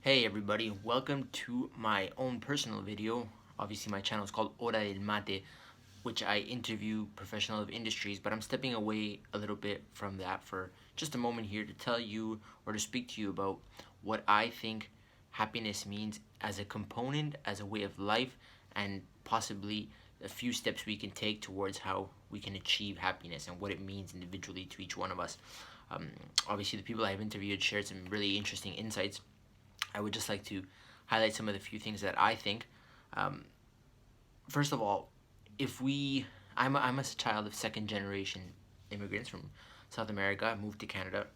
Hey everybody, welcome to my own personal video. Obviously my channel is called Hora del Mate, which I interview professionals of industries, but I'm stepping away a little bit from that for just a moment here to tell you or to speak to you about what I think happiness means as a component, as a way of life, and possibly a few steps we can take towards how we can achieve happiness and what it means individually to each one of us. Um, Obviously the people I've interviewed shared some really interesting insights. I would just like to highlight some of the few things that I think. Um, First of all, if we, I'm a child of second generation immigrants from South America. I moved to Canada,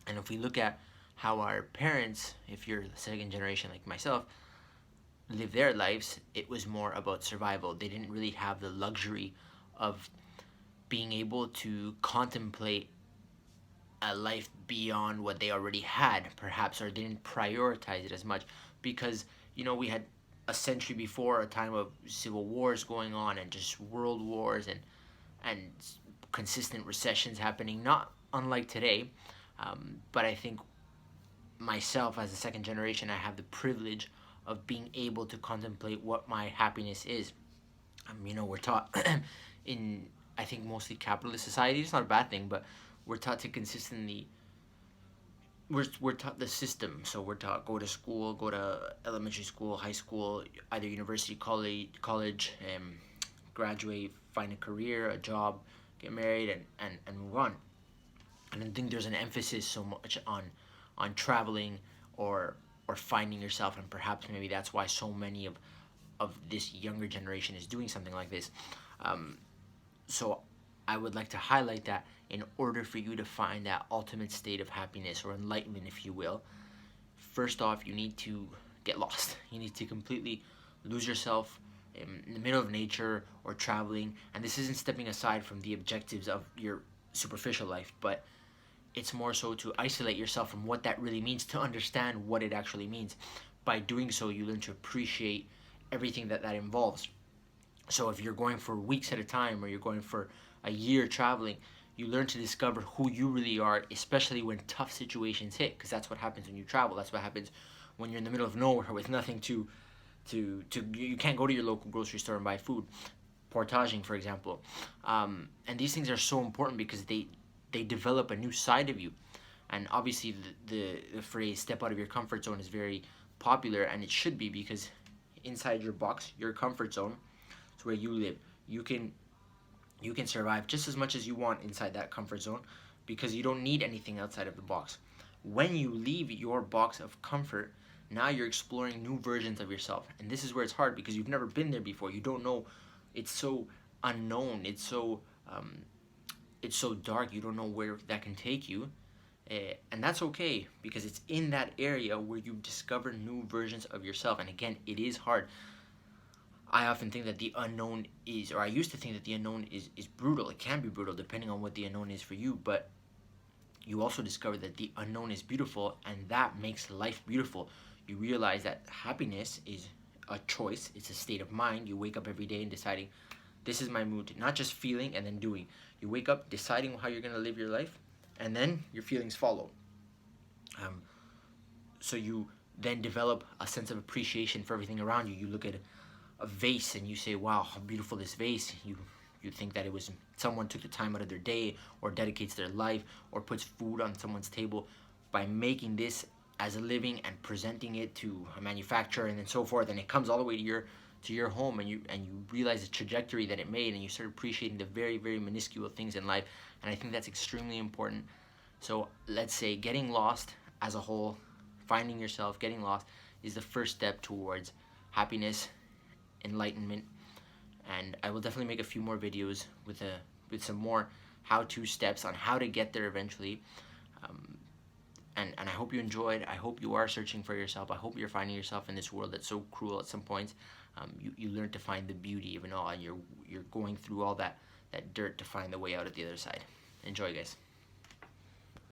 and if we look at how our parents, if you're the second generation like myself, live their lives, it was more about survival. They didn't really have the luxury of being able to contemplate a life beyond what they already had, perhaps, or didn't prioritize it as much because we had a century before a time of civil wars going on and just world wars and consistent recessions happening, not unlike today. But I think myself as a second generation, I have the privilege of being able to contemplate what my happiness is. We're taught in, I think, mostly capitalist society. It's not a bad thing, but we're taught to consistently we're taught the system. So we're taught go to school, go to elementary school, high school, either university, college, graduate, find a career, a job, get married, and move on. I don't think there's an emphasis so much on traveling or finding yourself, and perhaps maybe that's why so many of this younger generation is doing something like this. Um, so I would like to highlight that in order for you to find that ultimate state of happiness or enlightenment, if you will, first off, you need to get lost. You need to completely lose yourself in the middle of nature or traveling. And this isn't stepping aside from the objectives of your superficial life, but it's more so to isolate yourself from what that really means, to understand what it actually means. By doing so, you learn to appreciate everything that involves. So if you're going for weeks at a time or you're going for a year traveling, you learn to discover who you really are, especially when tough situations hit, because that's what happens when you travel. That's what happens when you're in the middle of nowhere with nothing to you can't go to your local grocery store and buy food. Portaging, for example. And these things are so important because they develop a new side of you. And obviously the phrase step out of your comfort zone is very popular, and it should be, because inside your box, your comfort zone, it's where you live. You can survive just as much as you want inside that comfort zone, because you don't need anything outside of the box. When you leave your box of comfort, now you're exploring new versions of yourself, and this is where it's hard because you've never been there before. You don't know. It's so unknown. It's so dark. You don't know where that can take you, and that's okay, because it's in that area where you discover new versions of yourself. And again, it is hard. I often think that the unknown is, or I used to think that the unknown is brutal. It can be brutal depending on what the unknown is for you, but you also discover that the unknown is beautiful, and that makes life beautiful. You realize that happiness is a choice, it's a state of mind. You wake up every day and deciding, this is my mood, not just feeling and then doing. You wake up deciding how you're going to live your life, and then your feelings follow. Um, so you then develop a sense of appreciation for everything around you. You look at a vase and you say, wow, how beautiful this vase. You think that it was someone took the time out of their day or dedicates their life or puts food on someone's table by making this as a living and presenting it to a manufacturer and then so forth, and it comes all the way to your home, and you realize the trajectory that it made, and you start appreciating the very, very minuscule things in life. And I think that's extremely important. So let's say getting lost as a whole, finding yourself, getting lost, is the first step towards happiness, enlightenment. And I will definitely make a few more videos with some more how-to steps on how to get there eventually. Um, and I hope you enjoyed. I hope you are searching for yourself. I hope you're finding yourself in this world that's so cruel at some points. You learn to find the beauty of it all, and you're going through all that dirt to find the way out at the other side. Enjoy, guys.